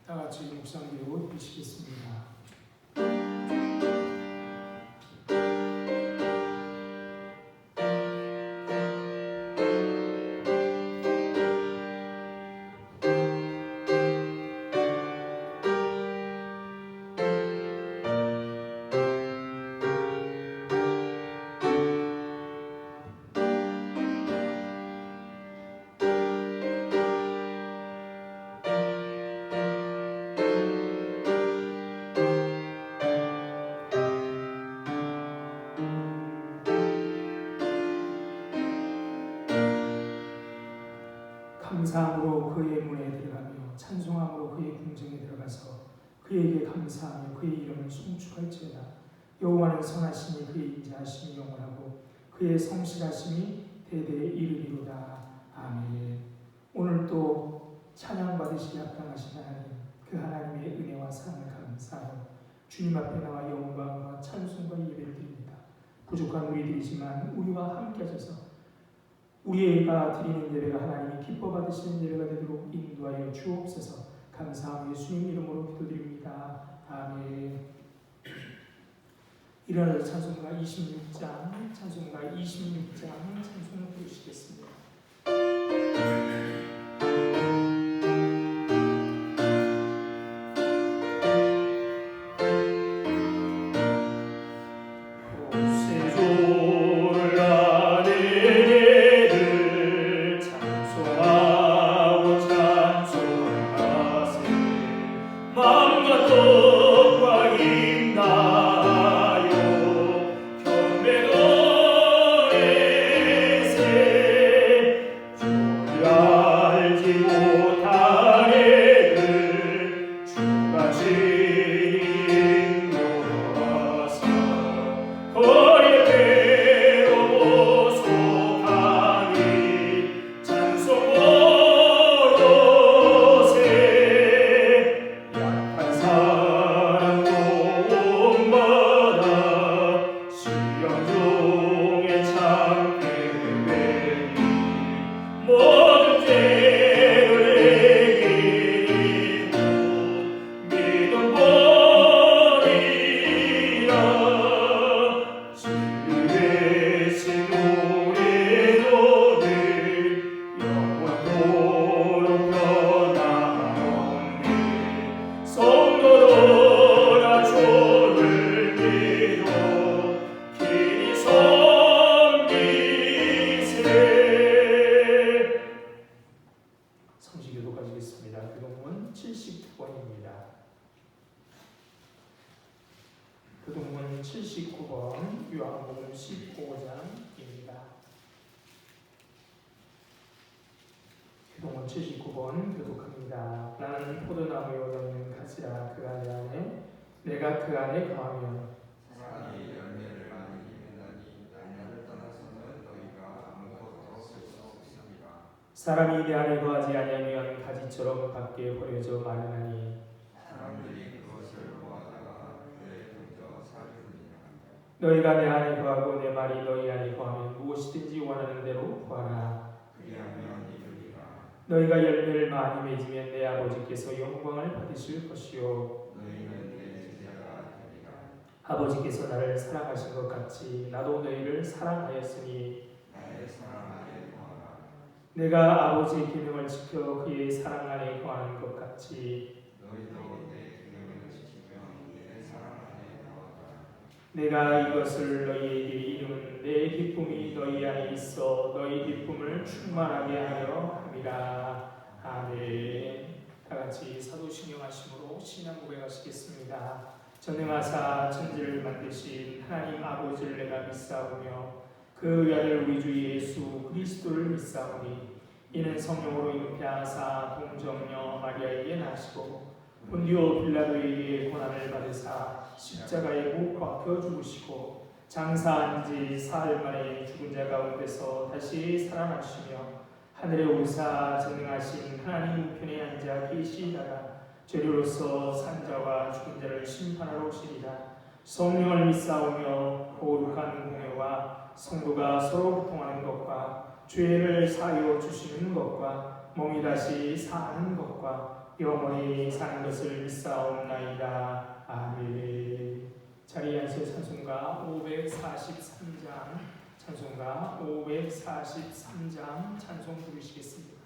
다 같이 묵상기도 드리시겠습니다. 감사함으로 그의 문에 들어가며 찬송함으로 그의 궁정에 들어가서 그에게 감사하며 그의 이름을 송축할지어다. 여호와는 선하시니 그의 인자하심이 영원하고 그의 성실하심이 대대에 이르리로다. 아멘. 오늘 또 찬양 받으시기 합당하신 하나님, 그 하나님의 은혜와 사랑을 감사하며 주님 앞에 나와 영광과 찬송과 예배를 드립니다. 부족한 우리들이지만 우리와 함께 하셔서 우리가 드리는 예배가 하나님이 기뻐 받으시는 예배가 되도록 인도하여 주옵소서. 감사하며 예수님 이름으로 기도드립니다. 아멘. 일어나서 찬송가 26장 찬송을 부르시겠습니다. 교동문 79번 요한복음 15장입니다. 교동문 79번 교독합니다. 나는 포도나무요 너희는 가지라. 그가 내 안에 내가 그 안에 거하면 사람이 열매를 많이 맺나니 나를 떠나서는 너희가 아무것도 쓸 수 없습니다. 사람이 내 안에 거하지 아니하면 가지처럼 밖에 버려져 마르나니 사람들이 그것을 모아다가 그에 던져 사르느니라. 너희가 내 안에 거하고 내 말이 너희 안에 거하면 무엇이든지 원하는 대로 구하라. 그리하면 이루리라. 너희가 열매를 많이 맺으면 내 아버지께서 영광을 받으실 것이요 너희는 내 제자가 되리라. 아버지께서 나를 사랑하신 것 같이 나도 너희를 사랑하였으니 나의 사랑 안에 거하라. 내가 아버지의 계명을 지켜 그의 사랑 안에 거하는 것 같이 너희도 내 계명을 지키면 내 사랑 안에 거하라. 내가 이것을 너희에게 이름은 내 기쁨이 너희 안에 있어 너희 기쁨을 충만하게 하려 함이라. 아멘. 다같이 사도신경하심으로 신앙 고백하시겠습니다. 전능하사 천지를 만드신 하나님 아버지를 내가 믿사오며 그 외아들 우리 주 예수 그리스도를 믿사오니 이는 성령으로 잉태하사 동정녀 마리아에게 나시고 본디오 빌라도에게 고난을 받으사 십자가에 못 박혀 죽으시고 장사한 지 사흘 만에 죽은 자 가운데서 다시 살아나시며 하늘에 오르사 전능하신 하나님 우편에 앉아 계시다가 죄료로서 산자와 죽은 자를 심판하러 오시리라. 성령을 믿사오며 거룩한 공회와 성도가 서로 교통하는 것과 죄를 사하여 주시는 것과 몸이 다시 사는 것과 영원히 사는 것을 믿사옵나이다. 아멘. 자리에 앉으 찬송가 543장 찬송가 543장 찬송 부르시겠습니다.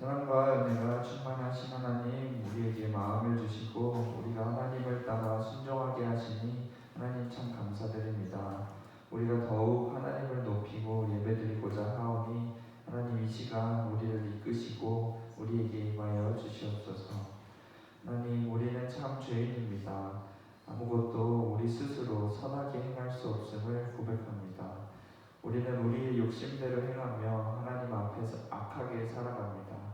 사랑과 은혜가 충만하신 하나님, 우리에게 마음을 주시고 우리가 하나님을 따라 순종하게 하시니 하나님 참 감사드립니다. 우리가 더욱 하나님을 높이고 예배드리고자 하오니 하나님 이 시간 우리를 이끄시고 우리에게 임하여 주시옵소서. 하나님, 우리는 참 죄인입니다. 아무것도 우리 스스로 선하게 행할 수 없음을 고백합니다. 우리는 우리의 욕심대로 행하며 하나님 앞에서 악하게 살아갑니다.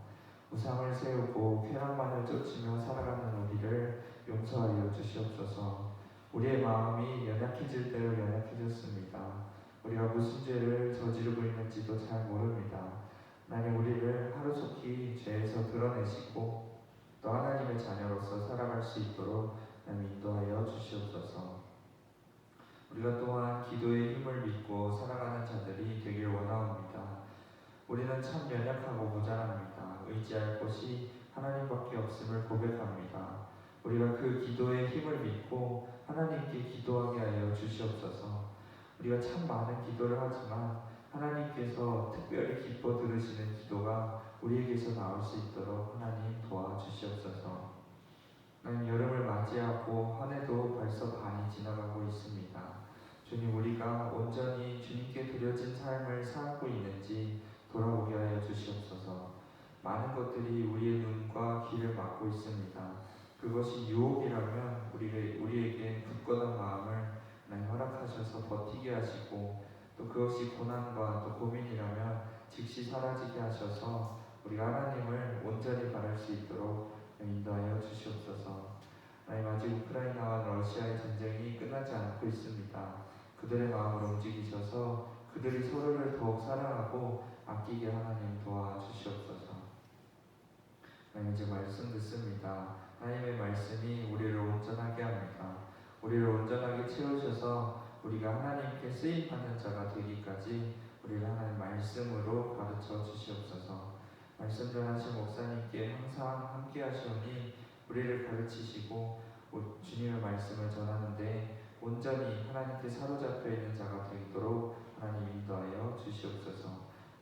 우상을 세우고 쾌락만을 쫓으며 살아가는 우리를 용서하여 주시옵소서. 우리의 마음이 연약해질 대로 연약해졌습니다. 우리가 무슨 죄를 저지르고 있는지도 잘 모릅니다. 하나님, 우리를 하루속히 죄에서 드러내시고 또 하나님의 자녀로서 살아갈 수 있도록 인도하여 주시옵소서. 우리가 또한 기도의 힘을 믿고 살아가는 자들이 되길 원하옵니다. 우리는 참 연약하고 모자랍니다. 의지할 곳이 하나님밖에 없음을 고백합니다. 우리가 그 기도의 힘을 믿고 하나님께 기도하게 하여 주시옵소서. 우리가 참 많은 기도를 하지만 하나님께서 특별히 기뻐 들으시는 기도가 우리에게서 나올 수 있도록 하나님 도와주시옵소서. 하나님, 여름을 맞이하고 한 해도 벌써 반이 지나가고 있습니다. 주님, 우리가 온전히 주님께 드려진 삶을 살고 있는지 돌아보게 하여 주시옵소서. 많은 것들이 우리의 눈과 귀를 막고 있습니다. 그것이 유혹이라면 우리에게 굳건한 마음을 하나님 허락하셔서 버티게 하시고, 또 그것이 고난과 또 고민이라면 즉시 사라지게 하셔서 우리가 하나님을 온전히 바랄 수 있도록 인도하여 주시옵소서. 하나님, 아직 우크라이나와 러시아의 전쟁이 끝나지 않고 있습니다. 그들의 마음을 움직이셔서 그들이 서로를 더욱 사랑하고 아끼게 하나님 도와주시옵소서. 하나님, 이제 말씀 듣습니다. 하나님의 말씀이 우리를 온전하게 합니다. 우리를 온전하게 채우셔서 우리가 하나님께 쓰임받는 자가 되기까지 우리를 하나님 말씀으로 가르쳐 주시옵소서. 말씀 전하신 목사님께 항상 함께 하시오니 우리를 가르치시고 주님의 말씀을 전하는데 온전히 하나님께 사로잡혀 있는 자가 되도록 하나님 인도하여 주시옵소서.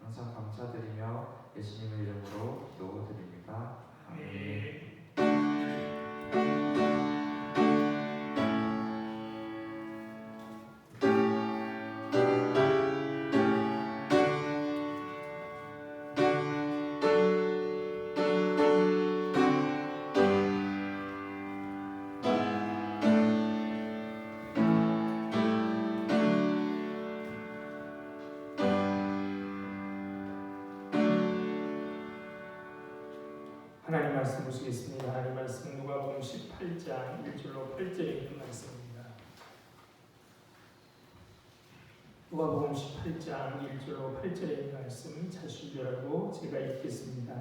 항상 감사드리며 예수님의 이름으로 기도드립니다. 아멘. 하나님 말씀 보시겠습니다. 하나님 말씀 누가복음 18장 1절로 8절에 있는 말씀입니다. 누가복음 18장 1절로 8절에 있는 말씀 잘 준비하고 제가 읽겠습니다.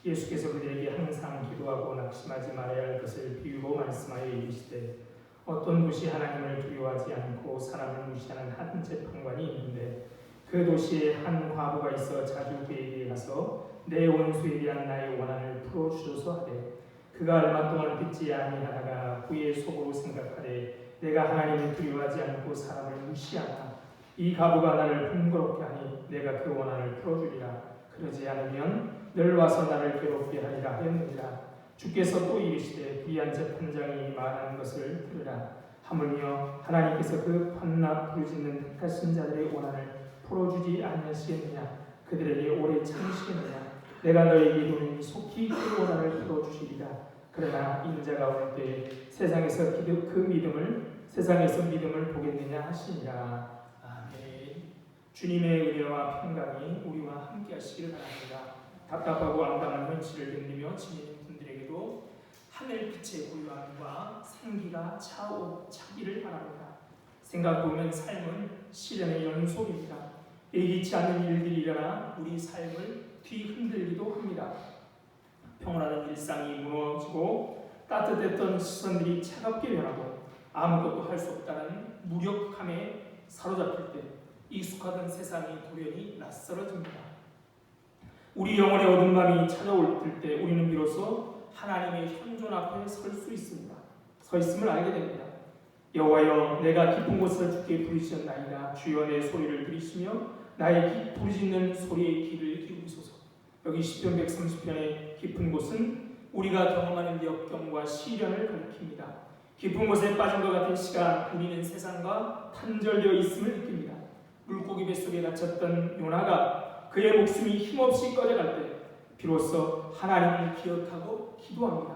예수께서 그들에게 항상 기도하고 낙심하지 말아야 할 것을 비유로 말씀하여 이르시되, 어떤 도시 하나님을 두려워하지 않고 사람을 무시하는 한 재판관이 있는데, 그 도시에 한 과부가 있어 자주 그에게 가서 내 원수에 대한 나의 원한을 풀어주소서 하되, 그가 얼마 동안 듣지 아니하다가 후에 속으로 생각하되, 내가 하나님을 두려워하지 않고 사람을 무시하나 이 과부가 나를 번거롭게 하니 내가 그 원한을 풀어주리라. 그러지 않으면 늘 와서 나를 괴롭게 하리라 하였느니라. 주께서 또 이르시되, 불의한 재판장이 말하는 것을 들으라. 하물며 하나님께서 그 판나 부르짖는 택하신 자들의 원한을 풀어주지 않으시겠느냐. 그들에게 오래 참으시겠느냐. 내가 너에게 이르노니 속히 그 원한을 풀어주시리라. 그러나 인자가 올 때에 세상에서 믿음을 보겠느냐 하시니라. 아멘. 주님의 은혜와 평강이 우리와 함께 하시기를 바랍니다. 답답하고 암담한 현실을 견디며 지내는 분들에게도 하늘빛의 고요함과 생기가 차기를 바랍니다. 생각해보면 삶은 시련의 연속입니다. 예기치 않는 일들이 일어나 우리 삶을 뒤흔들기도 합니다. 평온한 일상이 무너지고 따뜻했던 시선들이 차갑게 변하고 아무것도 할 수 없다는 무력함에 사로잡힐 때 익숙하던 세상이 돌연히 낯설어집니다. 우리 영혼의 어두운 밤이 찾아올 때 우리는 비로소 하나님의 현존 앞에 설 수 있습니다. 서 있음을 알게 됩니다. 여호와여, 내가 깊은 곳에서 주께 부르짖었나이다. 주여, 내 소리를 들으시며 나의 부르짖는 소리에 귀를 기울이소서. 여기 시편 130편의 깊은 곳은 우리가 경험하는 역경과 시련을 가리킵니다. 깊은 곳에 빠진 것 같은 시간, 우리는 세상과 단절되어 있음을 느낍니다. 물고기 뱃속에 갇혔던 요나가 그의 목숨이 힘없이 꺼져갈 때 비로소 하나님을 기억하고 기도합니다.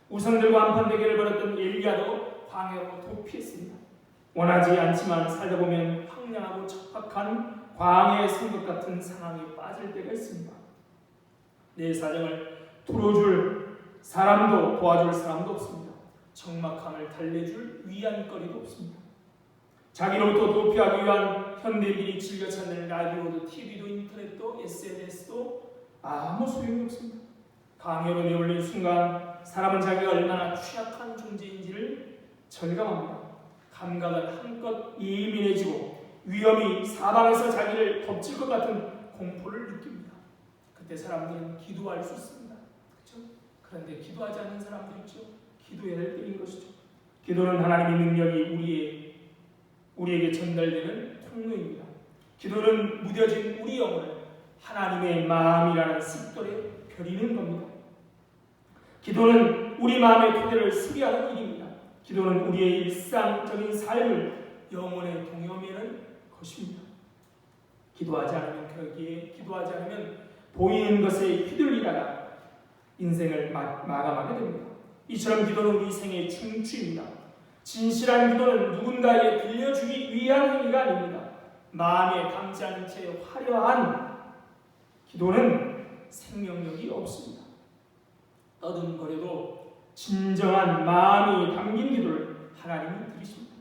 우상들과 한판 대결을 벌였던 엘리야도 광야로 도피했습니다. 원하지 않지만 살다 보면 황량하고 척박한 광야의 생각 같은 상황에 빠질 때가 있습니다. 내 사정을 풀어줄 사람도 도와줄 사람도 없습니다. 적막함을 달래줄 위안거리도 없습니다. 자기로부터 도피하기 위한 현대인들이 즐겨 찾는 라디오도 TV도 인터넷도 SNS도 아무 소용이 없습니다. 강요로 내몰린 순간 사람은 자기가 얼마나 취약한 존재인지를 절감합니다. 감각은 한껏 예민해지고 위험이 사방에서 자기를 덮칠 것 같은 공포를 느낍니다. 그때 사람들은 기도할 수 있습니다. 그렇죠? 그런데 기도하지 않는 사람들 있죠? 기도해야 될 때인 것이죠. 기도는 하나님의 능력이 우리에게 전달되는 통로입니다. 기도는 무뎌진 우리 영혼을 하나님의 마음이라는 습돌에 펴리는 겁니다. 기도는 우리 마음의 토대를 수리하는 일입니다. 기도는 우리의 일상적인 삶을 영혼에 동요매는 것입니다. 기도하지 않으면 보이는 것에 휘둘리다가 인생을 마감하게 됩니다. 이처럼 기도는 우리 생의 충추입니다. 진실한 기도는 누군가에게 들려주기 위한 행위가 아닙니다. 마음에 담지 않은 채 화려한 기도는 생명력이 없습니다. 떠듬거려도 진정한 마음이 담긴 기도를 하나님이 들으십니다.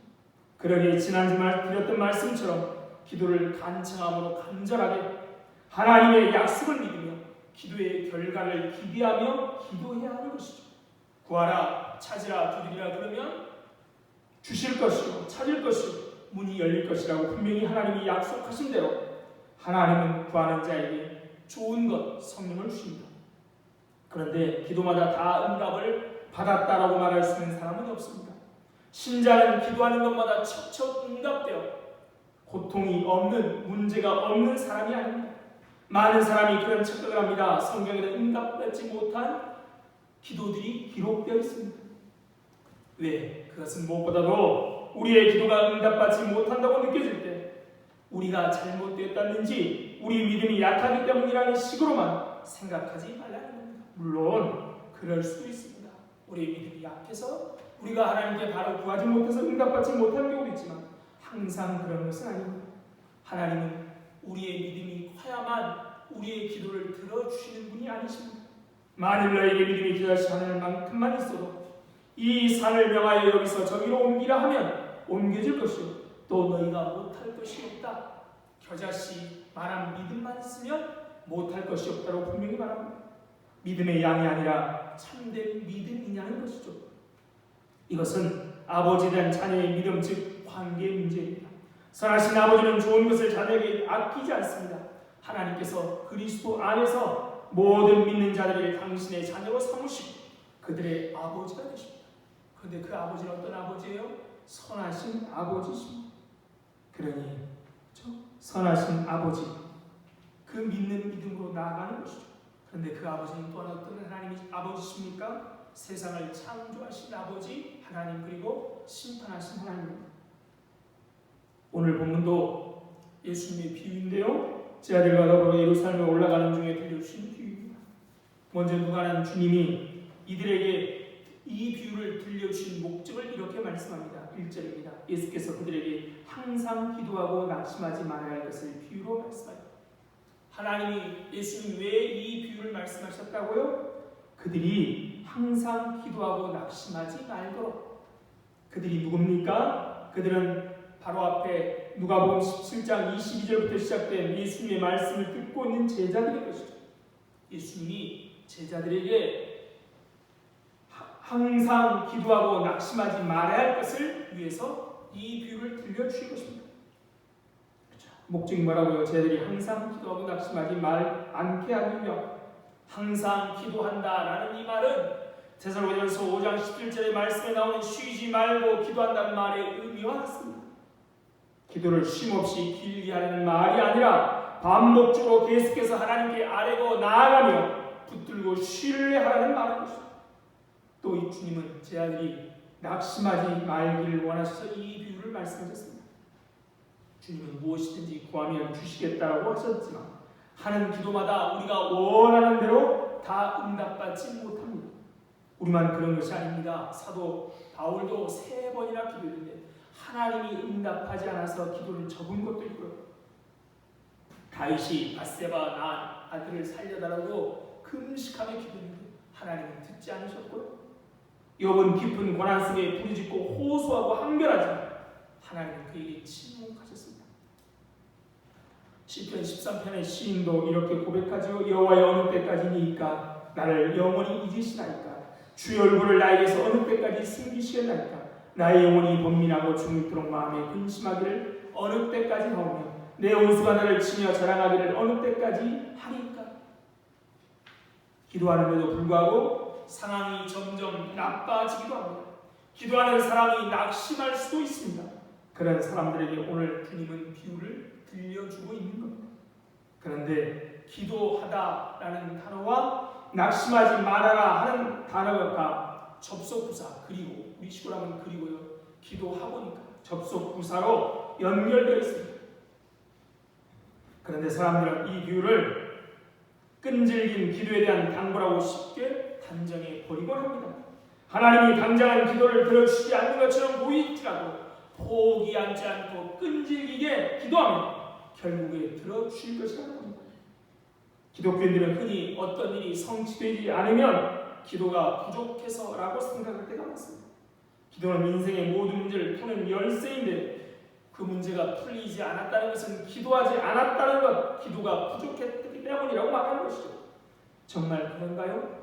그러기에 지난주에 드렸던 말씀처럼 기도를 간청함으로 간절하게 하나님의 약속을 믿으며 기도의 결과를 기대하며 기도해야 하는 것이죠. 구하라, 찾으라, 두드리라 그러면 주실 것이요, 찾을 것이요, 문이 열릴 것이라고 분명히 하나님이 약속하신 대로 하나님은 구하는 자에게 좋은 것, 성령을 주십니다. 그런데 기도마다 다 응답을 받았다라고 말할 수 있는 사람은 없습니다. 신자는 기도하는 것마다 척척 응답되어 고통이 없는, 문제가 없는 사람이 아닙니다. 많은 사람이 그런 착각을 합니다. 성경에는 응답받지 못한 기도들이 기록되어 있습니다. 왜? 그것은 무엇보다도 우리의 기도가 응답받지 못한다고 느껴질 때 우리가 잘못되었다는지 우리 믿음이 약하기 때문이라는 식으로만 생각하지 말라는 겁니다. 물론 그럴 수도 있습니다. 우리의 믿음이 약해서 우리가 하나님께 바로 구하지 못해서 응답받지 못한 경우도 있지만 항상 그런 것은 아닙니다. 하나님은 우리의 믿음이 커야만 우리의 기도를 들어주시는 분이 아니십니다. 만일 너에게 믿음이 기다시 하늘 만큼만 있어도 이 산을 명하여 여기서 저기로 옮기라 하면 옮겨질 것이요 또 너희가 못할 것이 없다. 겨자씨 말한 믿음만 있으면 못할 것이 없다고 분명히 말합니다. 믿음의 양이 아니라 참된 믿음이냐는 것이죠. 이것은 아버지에 대한 자녀의 믿음, 즉 관계 문제입니다. 선하신 아버지는 좋은 것을 자녀에게 아끼지 않습니다. 하나님께서 그리스도 안에서 모든 믿는 자들에게 당신의 자녀로 삼으시고 그들의 아버지가 되십니다. 그런데 그 아버지는 어떤 아버지예요? 선하신 아버지십니다. 그러니 선하신 아버지, 그 믿는 믿음으로 나아가는 것이죠. 그런데 그 아버지는 또한 어떤 하나님의 아버지십니까? 세상을 창조하신 아버지 하나님, 그리고 심판하신 하나님입니다. 오늘 본문도 예수님의 비유인데요, 제 아들과 더불어 예루살렘에 올라가는 중에 들려주신 비유입니다. 먼저 누가는 주님이 이들에게 이 비유를 들려주신 목적을 이렇게 말씀합니다. 1절입니다. 예수께서 그들에게 항상 기도하고 낙심하지 말아야 할 것을 비유로 말씀합니다. 하나님이, 예수님이 왜 이 비유를 말씀하셨다고요? 그들이 항상 기도하고 낙심하지 말도록. 그들이 누굽니까? 그들은 바로 앞에 누가복음 17장 22절부터 시작된 예수님의 말씀을 듣고 있는 제자들의 것이죠. 예수님이 제자들에게 항상 기도하고 낙심하지 말아야 할 것을 위해서 이 비유를 들려주신 것입니다. 목적이 뭐라고요? 제자들이 항상 기도하고 낙심하지 않게 하려며 항상 기도한다라는 이 말은 데살로니가전서 5장 17절의 말씀에 나오는 쉬지 말고 기도한다는 말의 의미와 같습니다. 기도를 쉼없이 길게 하는 말이 아니라 반복적으로 계속해서 하나님께 아뢰고 나아가며 붙들고 신뢰하라는 말인 것입니다. 또 이 주님은 제 아들이 낙심하지 말기를 원하셔서 이 비유를 말씀하셨습니다. 주님은 무엇이든지 구하면 주시겠다라고 하셨지만 하는 기도마다 우리가 원하는 대로 다 응답받지 못합니다. 우리만 그런 것이 아닙니다. 사도 바울도 3번이나 기도했는데 하나님이 응답하지 않아서 기도를 접은 것도 있고요. 다윗이 밧세바 낳은 아들을 살려달라고 금식하며 기도했는데 하나님은 듣지 않으셨고요. 욥은 깊은 고난 속에 부르짖고 호소하고 항변하지만 하나님은 그에게 침묵하셨습니다. 시편 13편의 시인도 이렇게 고백하죠. 여호와여 어느 때까지니까 나를 영원히 잊으시나이까. 주의 얼굴을 나에게서 어느 때까지 숨기시겠나이까. 나의 영혼이 번민하고 중일토록 마음에 근심하기를 어느 때까지 하오며 내 원수가 나를 치며 자랑하기를 어느 때까지 하리까. 기도하는데도 불구하고 상황이 점점 나빠지기도 합니다. 기도하는 사람이 낙심할 수도 있습니다. 그런 사람들에게 오늘 주님은 비유를 들려주고 있는 겁니다. 그런데 기도하다라는 단어와 낙심하지 말아라 하는 단어가 접속부사, 그리고 우리 식으로 하면 그리고요, 기도하고니까 접속부사로 연결되어 있습니다. 그런데 사람들은 이 비유를 끈질긴 기도에 대한 당부라고 쉽게 단정해 버리곤 합니다. 하나님이 당장은 기도를 들어주시지 않는 것처럼 보일지라도 포기하지 않고 끈질기게 기도하면 결국에 들어주실 것이라는 겁니다. 기독교인들은 흔히 어떤 일이 성취되지 않으면 기도가 부족해서라고 생각할 때가 많습니다. 기도는 인생의 모든 문제를 푸는 열쇠인데 그 문제가 풀리지 않았다는 것은 기도하지 않았다는 것, 기도가 부족했기 때문이라고 말하는 것이죠. 정말 그런가요?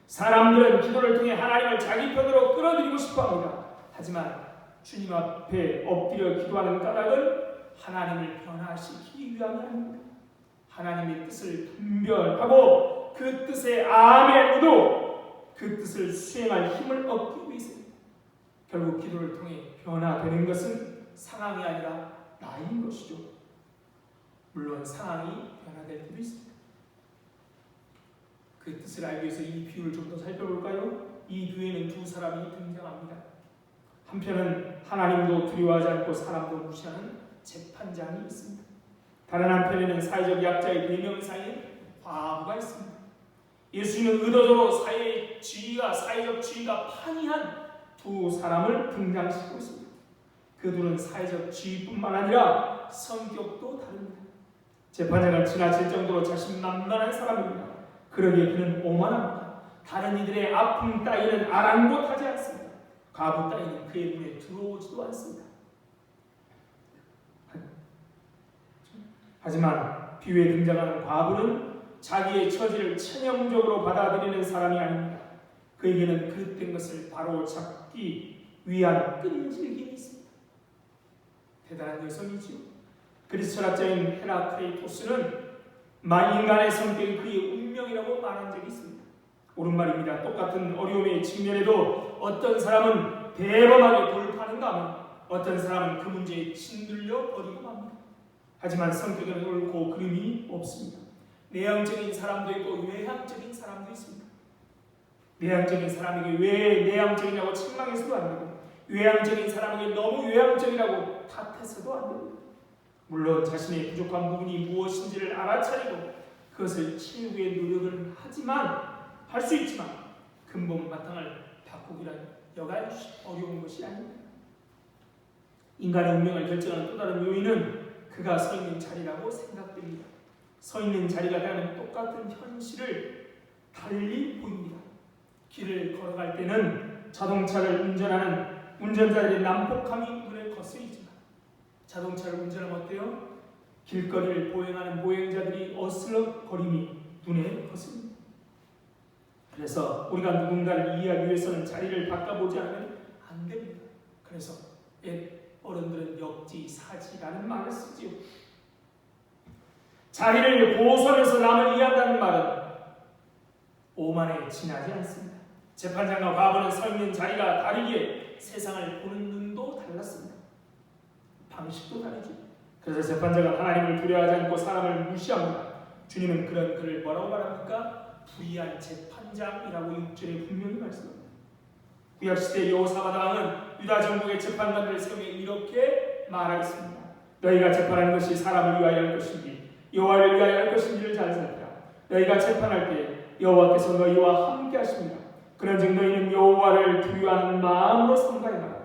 사람들은 기도를 통해 하나님을 자기 편으로 끌어들이고 싶어합니다. 하지만 주님 앞에 엎드려 기도하는 까닭은 하나님을 변화시키기 위함이 아닙니다. 하나님의 뜻을 분별하고 그 뜻에 아멘 묻어 그 뜻을 수행할 힘을 얻기 위해서입니다. 결국 기도를 통해 변화되는 것은 상황이 아니라 나인 것이죠. 물론 상황이 변화될 때도 있습니다. 그 뜻을 알기 위해서 이 비유를 좀 더 살펴볼까요? 이 비유에는 두 사람이 등장합니다. 한편은 하나님도 두려워하지 않고 사람도 무시하는 재판장이 있습니다. 다른 한편에는 사회적 약자의 대명사인 과부가 있습니다. 예수님은 의도적으로 사회적 지위가 판이한 두 사람을 등장시키고 있습니다. 그들은 사회적 지위뿐만 아니라 성격도 다릅니다. 재판장은 지나칠 정도로 자신만만한 사람입니다. 그러기에 그는 오만합니다. 다른 이들의 아픔 따위는 아랑곳하지 않습니다. 과부 따위는 그의 눈에 들어오지도 않습니다. 하지만 비유에 등장하는 과부는 자기의 처지를 체념적으로 받아들이는 사람이 아닙니다. 그에게는 그릇된 것을 바로 잡기 위한 끈질김이 있습니다. 대단한 여성이지요. 그리스 철학자인 헤라크레이토스는 인간의 성격이 그의 운명이라고 말한 적이 있습니다. 옳은 말입니다. 똑같은 어려움에 직면해도 어떤 사람은 대범하게 돌파하는가 하면 어떤 사람은 그 문제에 짓눌려 버리고 맙니다. 하지만 성격은 옳고 그름이 없습니다. 내향적인 사람도 있고 외향적인 사람도 있습니다. 내향적인 사람에게 왜 내향적이냐고 책망해서도 안 되고 외향적인 사람에게 너무 외향적이라고 탓해서도 안 됩니다. 물론 자신의 부족한 부분이 무엇인지를 알아차리고 그것을 채우기 위해 노력을 할 수 있지만 근본 바탕을 바꾸기란 여간 어려운 것이 아닙니다. 인간의 운명을 결정하는 또 다른 요인은 그가 서 있는 자리라고 생각됩니다. 서 있는 자리가 되는 똑같은 현실을 달리 보입니다. 길을 걸어갈 때는 자동차를 운전하는 운전자들의 난폭함이 눈에 거슬리지만 자동차를 운전하면 어때요? 길거리를 보행하는 보행자들이 어슬렁거림이 눈에 거슬립니다. 그래서 우리가 누군가를 이해하기 위해서는 자리를 바꿔보지 않으면 안 됩니다. 그래서 옛 어른들은 역지사지라는 말을 쓰지요. 자리를 보호하면서 남을 이해한다는 말은 오만에 지나지 않습니다. 재판장과 과부는 서 있는 자리가 다르기에 세상을 보는 눈도 달랐습니다. 방식도 다르죠. 그래서 재판장은 하나님을 두려워하지 않고 사람을 무시합니다. 주님은 그런 그를 뭐라고 말합니까? 불의한 재판장이라고 6절에 분명히 말씀합니다. 구약시대 여호사밧 왕은 유다 전국의 재판관들을 세우며 이렇게 말하였습니다. 너희가 재판하는 것이 사람을 위하여 할 것인지 여호와를 위하여 할 것인지를 잘 살펴라. 너희가 재판할 때 여호와께서 너희와 함께 하십니다. 그런즉 너희는 여호와를 두려워하는 마음으로 삼가해라.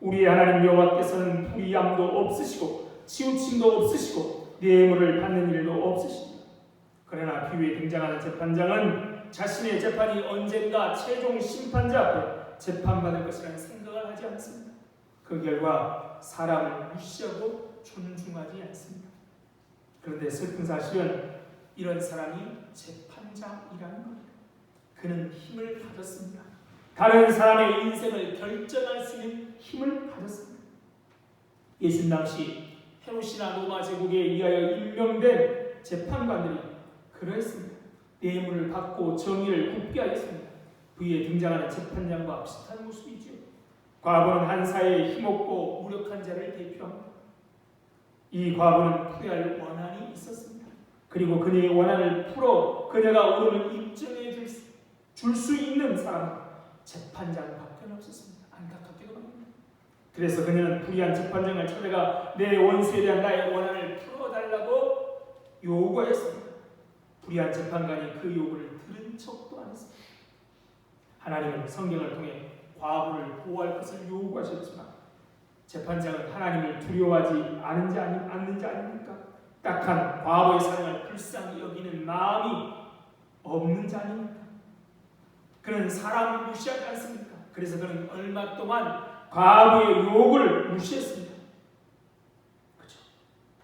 우리의 하나님 여호와께서는 불의함도 없으시고 치우침도 없으시고 뇌물을 받는 일도 없으십니다. 그러나 비유에 등장하는 재판장은 자신의 재판이 언젠가 최종 심판자 앞에 재판받을 것이라는 생각을 하지 않습니다. 그 결과 사람을 무시하고 존중하지 않습니다. 그런데 슬픈 사실은 이런 사람이 재판장이라는 겁니다. 그는 힘을 가졌습니다. 다른 사람의 인생을 결정할 수 있는 힘을 가졌습니다. 예수님 당시 헤롯이나 로마 제국에 의하여 임명된 재판관들이 그러했습니다. 뇌물을 받고 정의를 굽게 하였습니다. 그에 등장하는 재판장과 비슷한 모습이죠. 과부는 한 사회에 힘없고 무력한 자를 대표합니다. 이 과부는 풀어야 할 원한이 있었습니다. 그리고 그녀의 원한을 풀어 그녀가 옳음을 입증해 줄 수 있는 사람은 재판장밖에 없었습니다. 안타깝게도 말입니다. 그래서 그녀는 불의한 재판장을 찾아가 내 원수에 대한 나의 원한을 풀어달라고 요구했습니다. 불의한 재판관이 그 요구를 들은 척도 안 했습니다. 하나님은 성경을 통해 과부를 보호할 것을 요구하셨지만 재판장은 하나님을 두려워하지 않는지 아닙니까? 딱한 과부의 사랑을 불쌍히 여기는 마음이 없는 자 아닙니까? 그는 사람을 무시하지 않습니까? 그래서 그는 얼마 동안 과부의 요구를 무시했습니다. 그렇죠?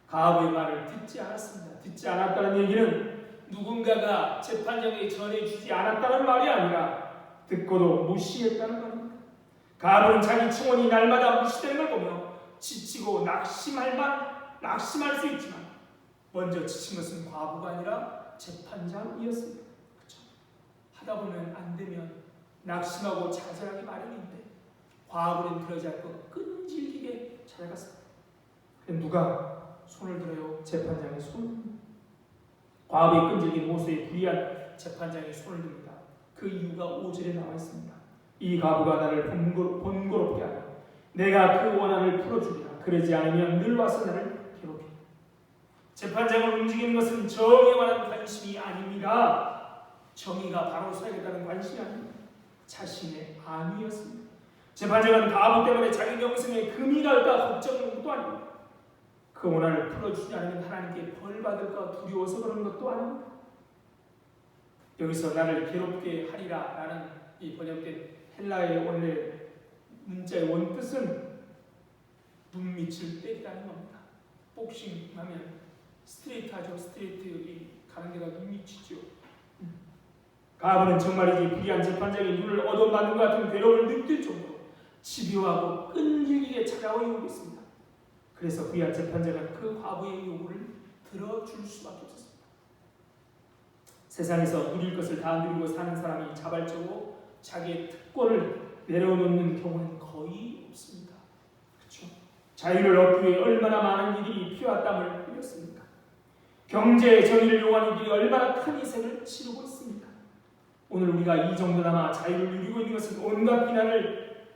과부의 말을 듣지 않았습니다. 듣지 않았다는 얘기는 누군가가 재판장에게 전해주지 않았다는 말이 아니라 듣고도 무시했다는 말입니다. 과부는 자기 청혼이 날마다 무시되는 걸 보며 지치고 낙심할 수 있지만 먼저 지친 것은 과부가 아니라 재판장이었습니다. 그렇죠? 하다 보면 안 되면 낙심하고 좌절하기 마련인데 과부는 그러지 않고 끈질기게 찾아갔습니다. 누가 손을 들어요? 재판장의 손을 듭니다. 과부의 끈질긴 모습에 불의한 재판장의 손을 듭니다. 그 이유가 5절에 나와 있습니다. 이 과부가 나를 번거롭게 하라. 내가 그 원한을 풀어주리라. 그러지 않으면 늘 와서 나를 괴롭히라. 재판장을 움직이는 것은 정의에 관한 관심이 아닙니다. 정의가 바로 서야겠다는 관심이 아닙니다. 자신의 안위였습니다. 재판장은 과부 때문에 자기 명성에 금이 갈까 걱정하는 것도 아닙니다. 그 원한을 풀어주지 않으면 하나님께 벌 받을까 두려워서 그런 것도 아닙니다. 여기서 나를 괴롭게 하리라 라는 이 번역된 헬라의 원래 문자의 원뜻은 눈밑을 때리라는 겁니다. 복싱 하면 스트레이트 하죠. 스트레이트 가는 데가 눈밑이죠. 과부는 정말이지 불의한 재판장이 눈을 얻어맞는 것 같은 괴로움을 느낄 정도로 집요하고 끈질기게 찾아오고 있습니다. 그래서 불의한 재판장은 그 과부의 요구를 들어줄 수밖에 없었습니다. 세상에서 누릴 것을 다 누리고 사는 사람이 자발적으로 자기의 특권을 내려놓는 경우는 거의 없습니다. 그렇죠? 자유를 얻기 위해 얼마나 많은 이들이 피와 땀을 흘렸습니까? 경제의 정의를 요구하는 이들이 얼마나 큰 희생을 치르고 있습니까? 오늘 우리가 이 정도나마 자유를 누리고 있는 것은 온갖 비난을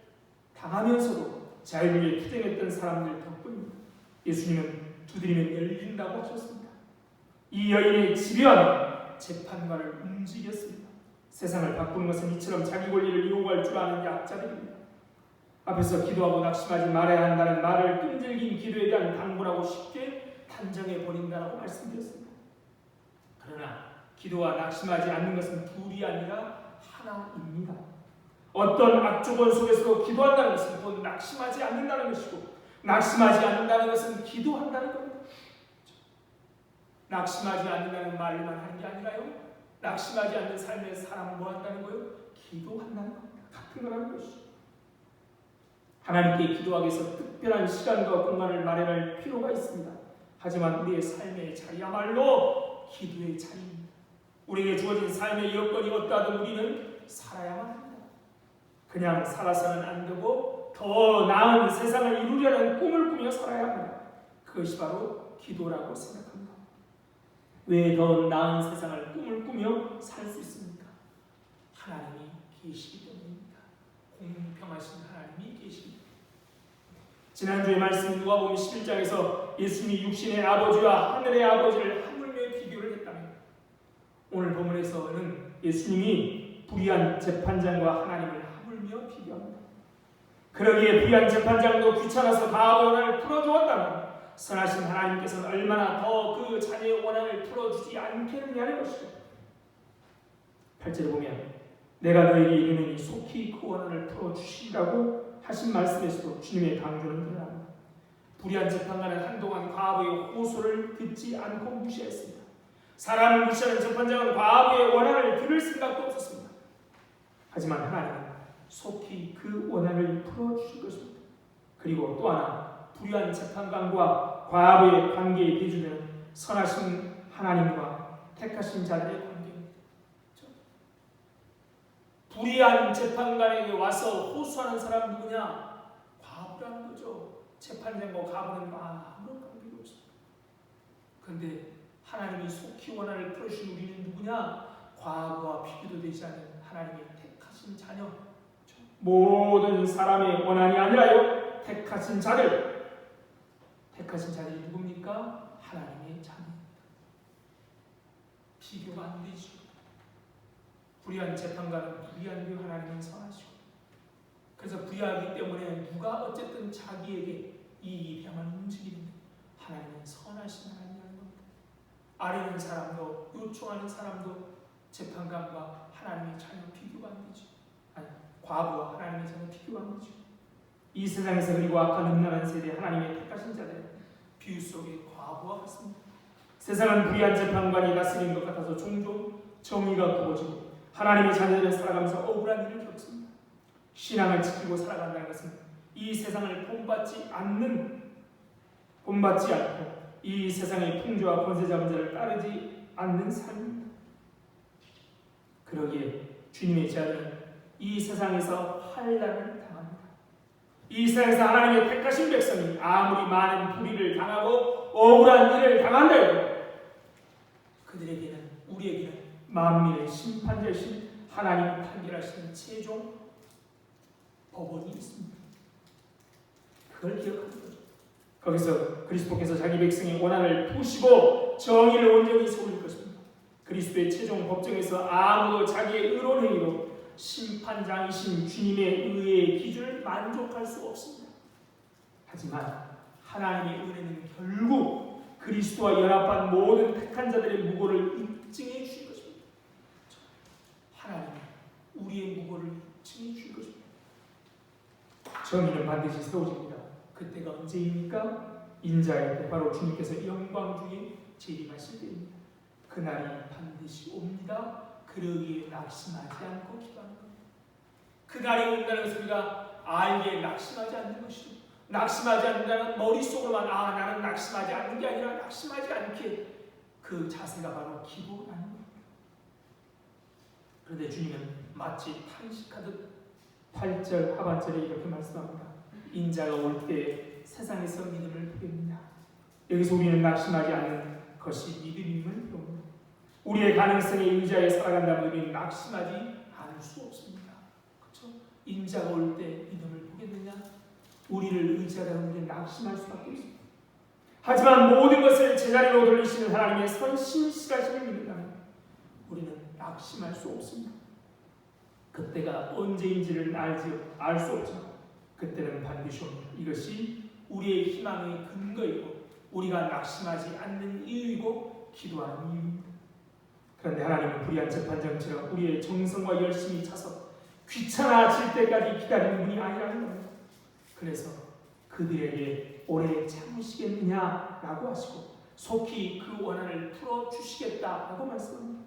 당하면서도 자유를 위해 투쟁했던 사람들 덕분입니다. 예수님은 두드리면 열린다고 하셨습니다. 이 여인의 집요함은 재판관을 움직였습니다. 세상을 바꾸는 것은 이처럼 자기 권리를 이용할 줄 아는 약자들입니다. 앞에서 기도하고 낙심하지 말아야 한다는 말을 끈질긴 기도에 대한 당부라고 쉽게 단정해 버린다라고 말씀드렸습니다. 그러나 기도와 낙심하지 않는 것은 둘이 아니라 하나입니다. 어떤 악조건 속에서도 기도한다는 것은 곧 낙심하지 않는다는 것이고 낙심하지 않는다는 것은 기도한다는 겁니다. 낙심하지 않는다는 말만 하는 게 아니라요. 낙심하지 않는 삶의 사람 뭐 한다는 거예요? 기도한다는 겁니다. 같은 거라는 것이죠. 하나님께 기도하기 위해서 특별한 시간과 공간을 마련할 필요가 있습니다. 하지만 우리의 삶의 자리야말로 기도의 자리입니다. 우리에게 주어진 삶의 여건이 어떠하든 우리는 살아야만 합니다. 그냥 살아서는 안 되고 더 나은 세상을 이루려는 꿈을 꾸며 살아야 합니다. 그것이 바로 기도라고 생각합니다. 왜 더 나은 세상을 꿈을 꾸며 살 수 있습니까? 하나님이 계시기 때문입니다. 공평하신 하나님이 계시기 때문입니다. 지난주에 말씀 누가복음 11장에서 예수님이 육신의 아버지와 하늘의 아버지를 하물며 비교를 했다면 오늘 본문에서는 예수님이 불의한 재판장과 하나님을 하물며 비교합니다. 그러기에 불의한 재판장도 귀찮아서 과부의 원한을 풀어주었다면 선하신 하나님께서는 얼마나 더 그 자녀의 원한을 풀어주지 않겠느냐는 것이죠. 8절에 보면 내가 너에게 이르노니 속히 그 원한을 풀어주시라고 하신 말씀에서도 주님의 강조는 드러납니다. 불의한 재판관은 한동안 과부의 호소를 듣지 않고 무시했습니다. 사람을 무시하는 재판장은 과부의 원한을 들을 생각도 없었습니다. 하지만 하나님은 속히 그 원한을 풀어주실 것입니다. 그리고 또 하나 불의한 재판관과 과부의 관계의 기준은 선하신 하나님과 택하신 자들의 관계입니다. 불의한 재판관에게 와서 호소하는 사람 누구냐? 과부라는 거죠. 재판장과 과부는 아무런 관계가 없습니다. 그런데 하나님이 속히 원한을 풀어주신 우리는 누구냐? 과부와 비교도 되지 않는 하나님의 택하신 자녀. 모든 사람의 원한이 아니라요, 택하신 자들. 택하신 자들이 누굽니까? 하나님의 자녀입니다. 비교가 안 되죠. 불의한 재판관은 불의한데 하나님은 선하시고, 그래서 불의하기 때문에 누가 어쨌든 자기에게 이익이 되면 움직이는데 하나님은 선하신 하나님이라는 겁니다. 아뢰는 사람도 요청하는 사람도 재판관과 하나님의 자녀 비교가 안 되죠. 아니, 과부와 하나님의 자녀 비교가 안 되죠. 이 세상에서 그리고 악한 음란한 세대 하나님의 택하신 자들 비유 속의 과부와 같습니다. 세상은 불의한 재판관이 다스리는 것 같아서 종종 정의가 굽어지고 하나님의 자녀들은 살아가면서 억울한 일을 겪습니다. 신앙을 지키고 살아간다는 것은 이 세상을 본받지 않고 이 세상의 풍조와 권세 잡은 자를 따르지 않는 삶입니다. 그러기에 주님의 자녀는 이 세상에서 환난을 당합니다. 이 세상에서 하나님의 택하신 백성이 아무리 많은 불의를 당하고 억울한 일을 당한다 해도 그들에게는, 우리에게는 만민의 심판자이신 하나님이 판결하시는 최종 법원이 있습니다. 그걸 기억하는 거죠. 거기서 그리스도께서 자기 백성의 원한을 푸시고 정의를 온전히 세울 것입니다. 그리스도의 최종 법정에서 아무도 자기의 의로운 행위로 심판장이신 주님의 의의 기준을 만족할 수 없습니다. 하지만 하나님의 은혜는 결국 그리스도와 연합한 모든 택한 자들의 무고를 입증해 주신 것입니다. 하나님이 우리의 무고를 입증해 주신 것입니다. 정의는 반드시 세워집니다. 그때가 언제입니까? 인자의 때, 바로 주님께서 영광 중에 재림하실 때입니다. 그날이 반드시 옵니다. 그러기에 낙심하지 않고 기도하는 겁니다. 그날이 온다는 것을 우리가 알기에 낙심하지 않는 것이죠. 낙심하지 않는다는 머릿속으로만 나는 낙심하지 않는 게 아니라 낙심하지 않게 그 자세가 바로 기도라는 겁니다. 그런데 주님은 마치 탄식하듯 8절 하반절에 이렇게 말씀합니다. 인자가 올 때 세상에서 믿음을 보입니다. 여기서 우리는 낙심하지 않는 것이 믿음임을 배웁니다. 우리의 가능성에 의지하여 살아간다면 우리는 낙심하지 않을 수 없습니다. 그렇죠? 인자가 올 때 믿음을 보겠느냐? 우리를 의지하다가 우리는 낙심할 수밖에 없습니다. 하지만 모든 것을 제자리로 돌리시는 하나님의 선신실하심을 믿는다면 우리는 낙심할 수 없습니다. 그때가 언제인지를 알 수 없지만 그때는 반드시 옵니다. 이것이 우리의 희망의 근거이고 우리가 낙심하지 않는 이유이고 기도하는 이유입니다. 그런데 하나님은 불의한 재판장처럼 우리의 정성과 열심이 차서 귀찮아질 때까지 기다리는 분이 아니라는 겁니다. 그래서 그들에게 오래 참으시겠느냐라고 하시고 속히 그 원한을 풀어주시겠다라고 말씀합니다.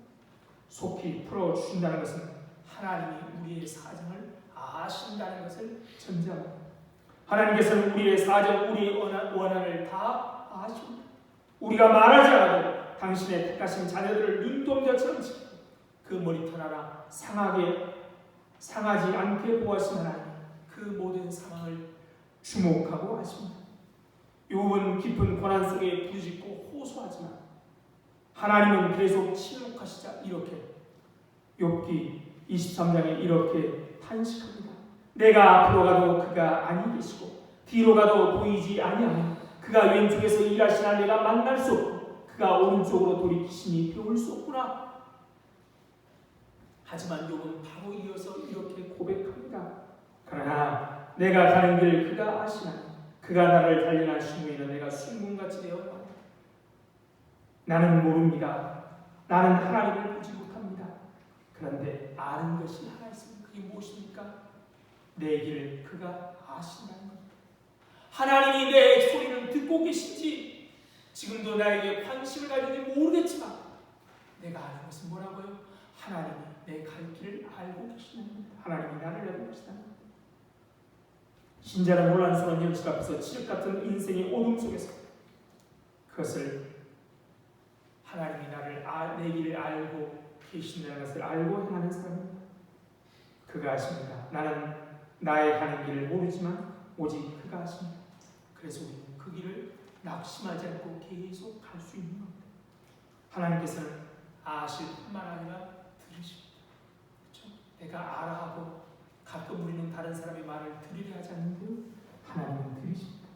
속히 풀어주신다는 것은 하나님이 우리의 사정을 아신다는 것을 전제합니다. 하나님께서는 우리의 사정, 우리의 원한을 다 아십니다. 우리가 말하지 않아도 당신의 택하신 자녀들을 눈동자처럼 지키고 그 머리털 하나 상하지 않게 보호하신 하나님, 그 모든 상황을 주목하고 하십니다. 욥은 깊은 고난 속에 부르짖고 호소하지만 하나님은 계속 침묵하시자 이렇게 욥기 23장에 이렇게 탄식합니다. 내가 앞으로 가도 그가 아니 계시고 뒤로 가도 보이지 아니하니 그가 왼쪽에서 일하시나 내가 만날 수 없고 그가 오른쪽으로 돌이키시니 배울 수 없구나. 하지만 욥은 바로 이어서 이렇게 고백합니다. 그러나 내가 가는 길 그가 아시나니 그가 나를 단련하신 후에는 내가 순금같이 되었다. 나는 모릅니다. 나는 하나님을 보지 못합니다. 그런데 아는 것이 하나 있습니다. 그게 무엇입니까? 내 길을 그가 아신다는 겁니다. 하나님이 내 소리를 듣고 계신지 지금도 나에게 관심을 가지는지 모르겠지만 내가 아는 것은 뭐라고요? 하나님이 내 갈 길을 알고 계시다는 겁니다. 하나님이 나를 알고 계시다는 겁니다. 신자는 혼란스러운 현실 앞에서 칠흑 같은 인생의 어둠 속에서 그것을 하나님이 내 길을 알고 계신다는 것을 알고 행하는 사람입니다. 그가 아십니다. 나는 나의 가는 길을 모르지만 오직 그가 아십니다. 그래서 우리는 그 길을 낙심하지 않고 계속 갈 수 있는 겁니다. 하나님께서는 아실 뿐만 아니라 들으십니다. 그렇죠? 내가 알아 하고 가끔 우리는 다른 사람의 말을 들으려 하지 않는데요, 하나님은 들으십니다.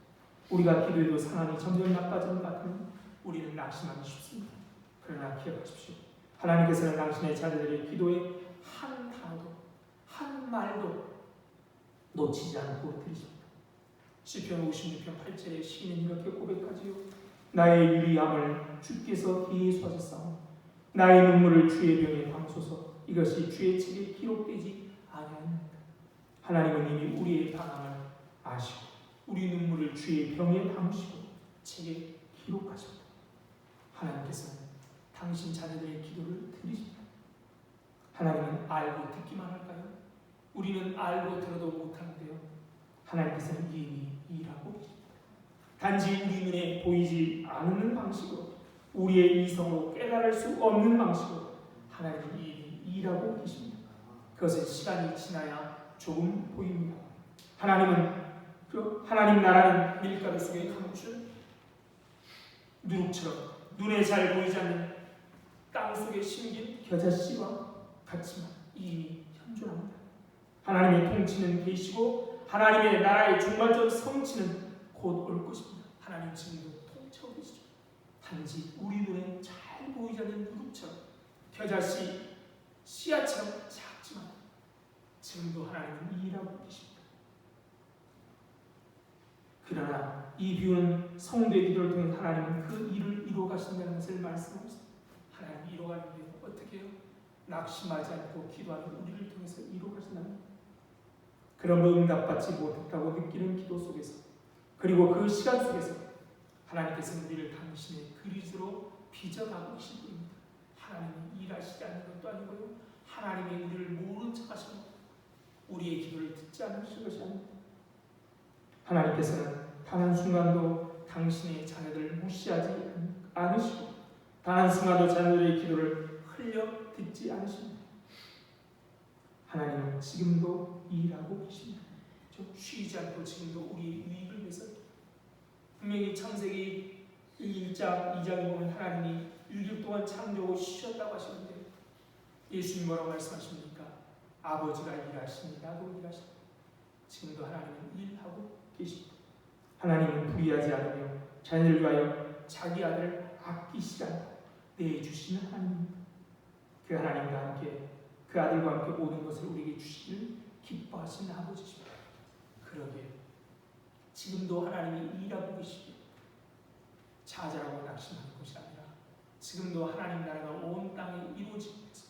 우리가 기도해도 상황이 점점 나빠지는 것 같으면 우리는 낙심하기 쉽습니다. 그러나 기억하십시오. 하나님께서는 당신의 자녀들의 기도에 한 단어도 한 말도 놓치지 않고 들으십니다. 시편 56편 8절에 시인은 이렇게 고백하지요. 나의 유리함을 주께서 계수하셨사오니 나의 눈물을 주의 병에 담소서. 이것이 주의 책에 기록되지 아니하나이다. 하나님은 이미 우리의 방황을 아시고 우리 눈물을 주의 병에 담으시고 책에 기록하십니다. 하나님께서는 당신 자녀들의 기도를 들으십니다. 하나님은 알고 듣기만 할까요? 우리는 알고 들어도 못하는데요, 하나님께서는 이미 일하고 계십니다. 단지 우리 눈에 보이지 않는 방식으로, 우리의 이성으로 깨달을 수 없는 방식으로 하나님은 이미 일하고 계십니다. 그것은 시간이 지나야 조금 보입니다. 하나님 나라는 밀가루 속에 감춘 누룩처럼 눈에 잘 보이지 않는 땅 속에 심긴 겨자씨와 같지만 이미 현존합니다. 하나님의 통치는 계시고 하나님의 나라의 종말적 성취는 곧 올 것입니다. 하나님 지금도 통치하고 계시죠. 단지 우리 눈에 잘 보이지 않는 누룩처럼 겨자씨 씨앗처럼 작지만 지금도 하나님은 일하고 계십니다. 그러나 이 비유는 성도의 기도를 통해 하나님은 그 일을 이루어 가신다는 것을 말씀하고 있습니다. 하나님 이루어가는데 어떻게 해요? 낙심하지 않고 기도하는 우리를 통해서 이루어 가신다는 겁니다. 그러므로 응답받지 못했다고 느끼는 기도 속에서, 그리고 그 시간 속에서 하나님께서는 우리를 당신의 그리스도로 빚어가고 계신 분입니다. 하나님이 일하시지 않는 것도 아니고요, 하나님이 우리를 모른 척 하시고 우리의 기도를 듣지 않으실 것이 아닙니다. 하나님께서는 단 한순간도 당신의 자녀들을 무시하지 않으시고 단 한순간도 자녀들의 기도를 흘려 듣지 않으십니다. 하나님은 지금도 일하고 계십니다. 쉬지 않고 지금도 우리의 유익을 위해서, 분명히 창세기 1장, 2장에 보면 하나님이 6일 동안 창조하고 쉬셨다고 하시는데 예수님 뭐라고 말씀하십니까? 아버지가 일하시니 나도 일하신다. 지금도 하나님은 일하고 계십니다. 하나님은 불의하지 않으며 자녀를 위하여 자기 아들을 아끼시지 않고 내주시는 하나님입니다. 그 하나님과 함께 그 아들과 함께 모든 것을 우리에게 주시기를 기뻐하시는 아버지십니다. 그러기에 지금도 하나님이 일하고 계시고 좌절하고 낙심하는 것이 아니라 지금도 하나님 나라가 온 땅에 이루어지기 위해서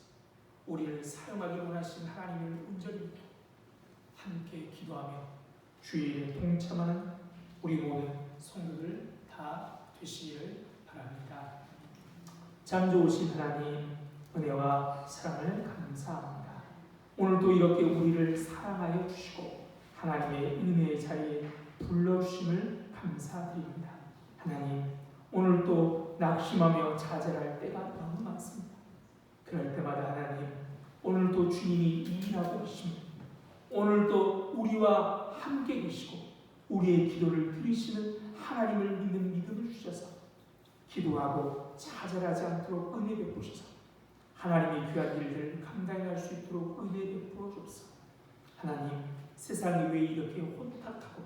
우리를 사용하기 원하시는 하나님을 온전히 믿고 함께 기도하며 주의 일에 동참하는 우리 모든 성도들 다 되시기를 바랍니다. 참 좋으신 하나님, 은혜와 사랑을 감사합니다. 오늘도 이렇게 우리를 사랑하여 주시고 하나님의 은혜의 자리에 불러주심을 감사드립니다. 하나님, 오늘도 낙심하며 좌절할 때가 너무 많습니다. 그럴 때마다 하나님, 오늘도 주님이 일하고 계십니다. 오늘도 우리와 함께 계시고 우리의 기도를 들으시는 하나님을 믿는 믿음을 주셔서 기도하고 좌절하지 않도록 은혜 베푸셔서 하나님의 귀한 일들을 감당할 수 있도록 은혜 베풀어 주옵소서. 하나님, 세상이 왜 이렇게 혼탁하고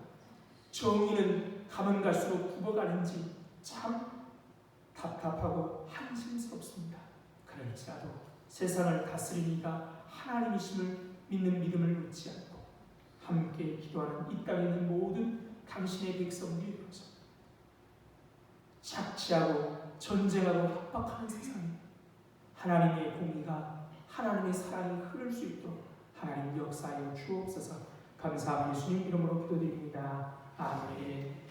정의는 가면 갈수록 굽어가는지 참 답답하고 한심스럽습니다. 그럴지라도 세상을 다스리니까 하나님이심을 믿는 믿음을 놓지 않고 함께 기도하는 이 땅에 있는 모든 당신의 백성들이 되어서 착취하고 전쟁하고 협박하는 세상에 하나님의 공의가, 하나님의 사랑이 흐를 수 있도록 하나님 역사하여 주옵소서. 감사합니다. 예수님 이름으로 기도드립니다. 아멘.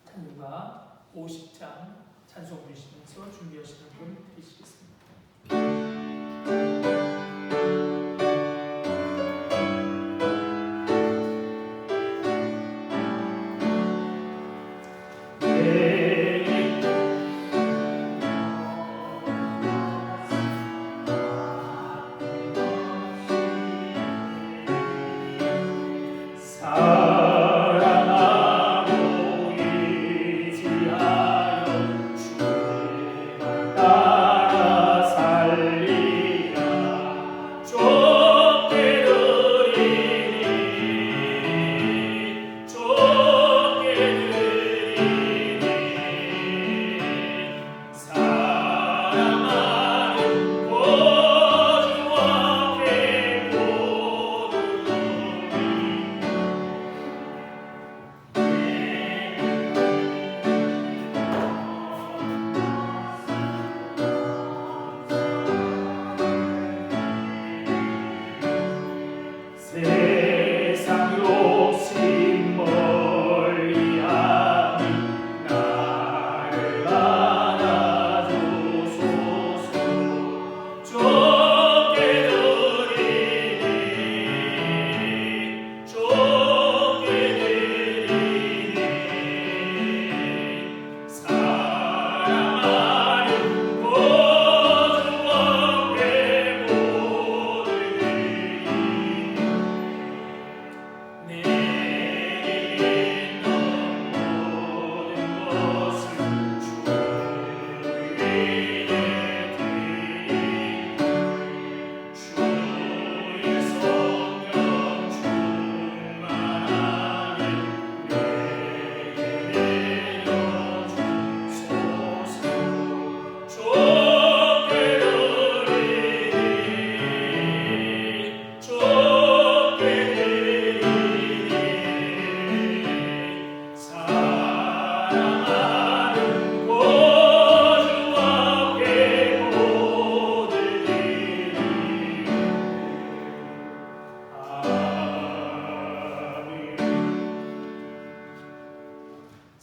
찬송가 50장 찬송 부르시면서 준비하시는 분 드리시겠습니다.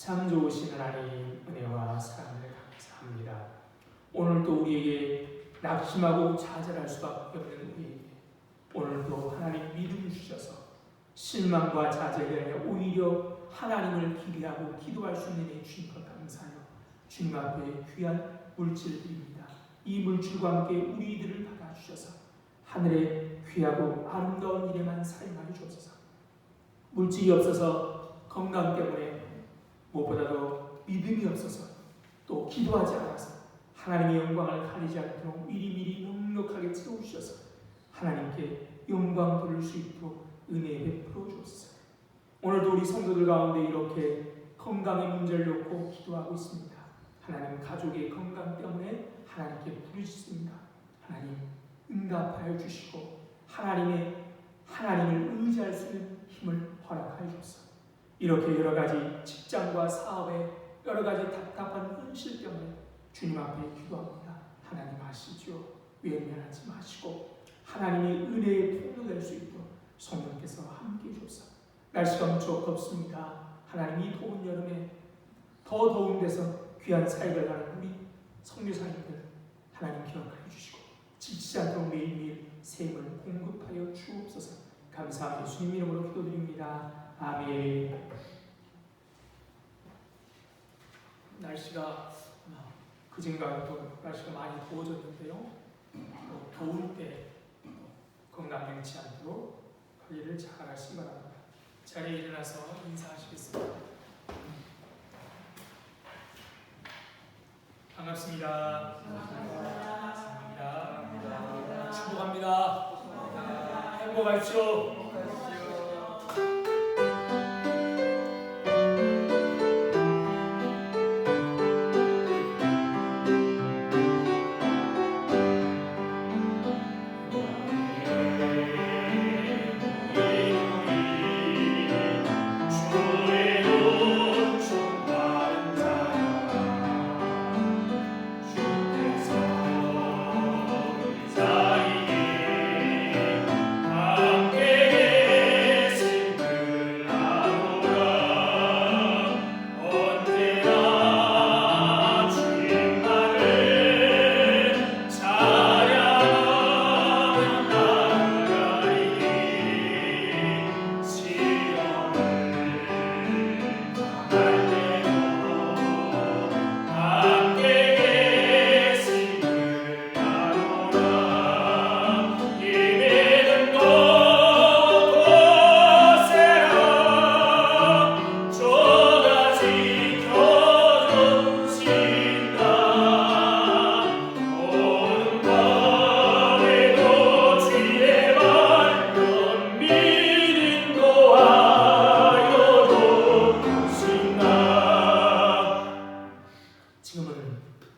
참 좋으신 하나님 은혜와 사랑을 감사합니다. 오늘도 우리에게 낙심하고 좌절할 수밖에 없는 우리에게 오늘도 하나님 믿음 주셔서 실망과 좌절이 아니라 오히려 하나님을 기대하고 기도할 수 있는 애 주신 것 감사하여 주님 앞에 귀한 물질 드립니다. 이 물질과 함께 우리들을 받아주셔서 하늘의 귀하고 아름다운 일에만 사용하여 주옵소서. 물질이 없어서 건강 때문에 무엇보다도 믿음이 없어서 또 기도하지 않아서 하나님의 영광을 가리지 않도록 미리미리 넉넉하게 채우셔서 하나님께 영광 돌릴 수 있도록 은혜 베풀어 주옵소서. 오늘도 우리 성도들 가운데 이렇게 건강의 문제를 놓고 기도하고 있습니다. 하나님 가족의 건강 때문에 하나님께 부르짖습니다. 하나님 응답하여 주시고 하나님을 의지할 수 있는 힘을 허락하여 주옵소서. 이렇게 여러 가지 직장과 사업에 여러 가지 답답한 현실 때문에 주님 앞에 기도합니다. 하나님 아시죠? 외면하지 마시고 하나님의 은혜의 통로 될 수 있도록 성령께서 함께해 주옵소서. 날씨가 무척 덥습니다. 하나님 이 더운 여름에 더 더운 데서 귀한 사역을 하는 우리 성교사님들 하나님 기억하여 주시고 지치지 않도록 매일매일 샘을 공급하여 주옵소서. 감사하며 예수님 이름으로 기도드립니다. 아멘. 날씨가 그전과 또 날씨가 많이 더워졌는데요. 더울 때 건강 잃지 않도록 관리를 잘 하시기 바랍니다. 자리에 일어나서 인사하시겠습니다. 반갑습니다. 감사합니다. 축복합니다. 행복하십시오.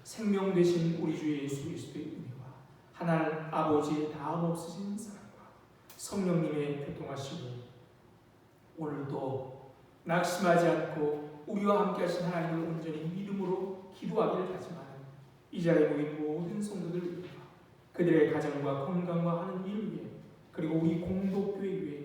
생명 되신 우리 주 예수 그리스도의 은혜와 하나님 아버지의 다음 없으신 사랑과 성령님의 교통하심이 오늘도 낙심하지 않고 우리와 함께 하신 하나님을 온전히 믿음으로 기도하기를 다짐하는 이 자리에 모인 모든 성도들 위해 그들의 가정과 건강과 하는 일 위해 그리고 우리 공동교회 위해